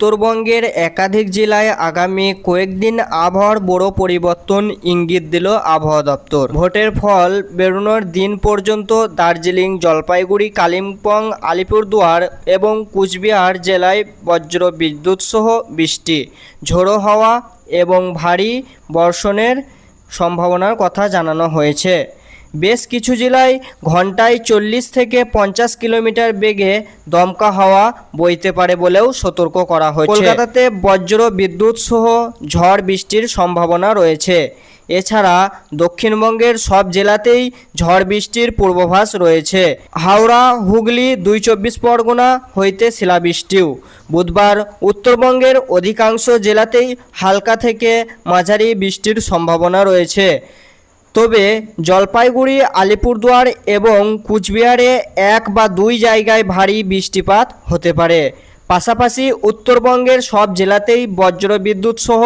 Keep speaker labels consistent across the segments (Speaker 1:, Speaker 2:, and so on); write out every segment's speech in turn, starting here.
Speaker 1: উত্তরবঙ্গের একাধিক জেলায় আগামী কয়েকদিন আবহাওয়ার বড় পরিবর্তন ইঙ্গিত দিল আবহাওয়া দপ্তর। ভোটের ফল বেরোনোর দিন পর্যন্ত দার্জিলিং, জলপাইগুড়ি, কালিম্পং, আলিপুরদুয়ার এবং কুচবিহার জেলায় বজ্র বিদ্যুৎ সহ বৃষ্টি, ঝোড়ো হাওয়া এবং ভারী বর্ষণের সম্ভাবনার কথা জানানো হয়েছে। বেশ কিছু জেলায় ঘন্টায় 40 থেকে 50 কিলোমিটার বেগে দমকা হাওয়া বইতে পারে বলেও সতর্ক করা হয়েছে। কলকাতাতে বজ্র বিদ্যুৎ সহ ঝড় বৃষ্টির সম্ভাবনা রয়েছে। এছাড়া দক্ষিণবঙ্গের সব জেলাতেই ঝড় বৃষ্টির পূর্বাভাস রয়েছে। হাওড়া, হুগলি, 2 পরগনা হইতে শিলাবৃষ্টিও। বুধবার উত্তরবঙ্গের অধিকাংশ জেলাতেই হালকা থেকে মাঝারি বৃষ্টির সম্ভাবনা রয়েছে। তবে জলপাইগুড়ি, আলিপুরদুয়ার এবং কুচবিহারে 1 বা 2 জায়গায় ভারী বৃষ্টিপাত হতে পারে। পাশাপাশি উত্তরবঙ্গের সব জেলাতেই বজ্রবিদ্যুৎ সহ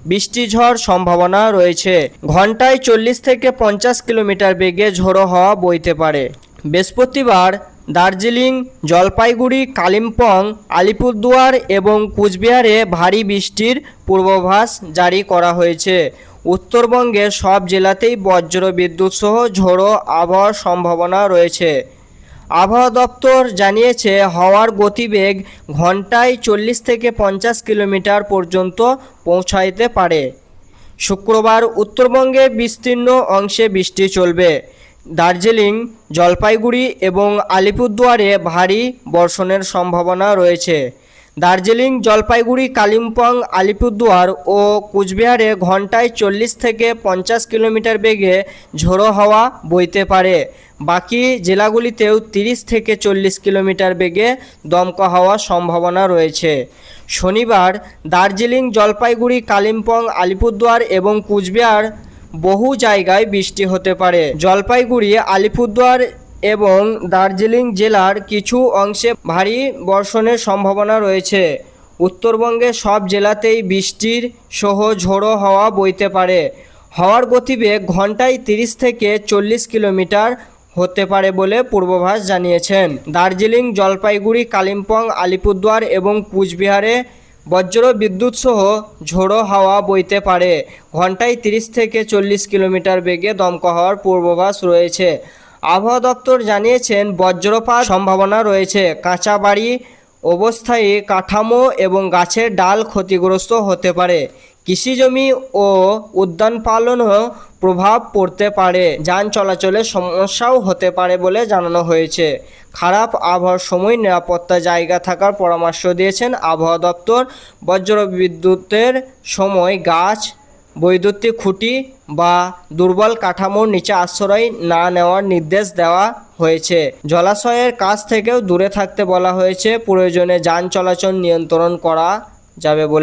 Speaker 1: বৃষ্টি ঝড় সম্ভাবনা রয়েছে। ঘন্টায় 40 থেকে 50 কিলোমিটার বেগে ঝোড়ো হাওয়া বইতে পারে। বৃহস্পতিবার দার্জিলিং, জলপাইগুড়ি, কালিম্পং, আলিপুরদুয়ার এবং কুচবিহারে ভারী বৃষ্টির পূর্বাভাস জারি করা হয়েছে। উত্তরবঙ্গের সব জেলাতেই বজ্র বিদ্যুৎ সহ ঝোড়ো আবহাওয়ার সম্ভাবনা রয়েছে। আবহাওয়া দপ্তর জানিয়েছে, হাওয়ার গতিবেগ ঘন্টায় 40 থেকে 50 কিলোমিটার পর্যন্ত পৌঁছাইতে পারে। শুক্রবার উত্তরবঙ্গের বিস্তীর্ণ অংশে বৃষ্টি চলবে। দার্জিলিং, জলপাইগুড়ি এবং আলিপুরদুয়ারে ভারী বর্ষণের সম্ভাবনা রয়েছে। দার্জিলিং, জলপাইগুড়ি, কালিম্পং, আলিপুরদুয়ার ও কুচবিহারে ঘন্টায় 40 থেকে 50 কিলোমিটার বেগে ঝোড়ো হাওয়া বইতে পারে। বাকি জেলাগুলিতেও 30 থেকে 40 কিলোমিটার বেগে দমকা হওয়ার সম্ভাবনা রয়েছে। শনিবার দার্জিলিং, জলপাইগুড়ি, কালিম্পং, আলিপুরদুয়ার এবং কুচবিহার বহু জায়গায় বৃষ্টি হতে পারে। জলপাইগুড়ি, আলিপুরদুয়ার এবং দার্জিলিং জেলার কিছু অংশে ভারী বর্ষণের সম্ভাবনা রয়েছে। উত্তরবঙ্গের সব জেলাতেই বৃষ্টির সহ ঝোড়ো হাওয়া বইতে পারে। হাওয়ার গতিবেগ ঘন্টায় 30 থেকে 40 কিলোমিটার হতে পারে বলে পূর্বাভাস জানিয়েছেন। দার্জিলিং, জলপাইগুড়ি, কালিম্পং, আলিপুরদুয়ার এবং কুচবিহারে বজ্র বিদ্যুৎ সহ ঝোড়ো হাওয়া বইতে পারে। ঘন্টায় 30 থেকে 40 কিলোমিটার বেগে দমকা হওয়ার পূর্বাভাস রয়েছে। আবহাওয়া দপ্তর জানিয়েছেন, বজ্রপাত সম্ভাবনা রয়েছে। কাঁচা বাড়ি, অস্থায়ী কাঠামো এবং গাছের ডাল ক্ষতিগ্রস্ত হতে পারে। কৃষিজমি ও উদ্যান পালনেও প্রভাব পড়তে পারে। যান চলাচলের সমস্যাও হতে পারে বলে জানানো হয়েছে। খারাপ আবহাওয়ার সময় নিরাপত্তা জায়গা থাকার পরামর্শ দিয়েছেন আবহাওয়া দপ্তর। বজ্র বিদ্যুতের সময় গাছ, বৈদ্যুতিক খুঁটি বা দুর্বল কাঠামোর নিচে আশ্রয় না নেওয়ার নির্দেশ দেওয়া হয়েছে। জলাশয়ের কাছ থেকেও দূরে থাকতে বলা হয়েছে। প্রয়োজনে যান চলাচল নিয়ন্ত্রণ করা যাবে বলে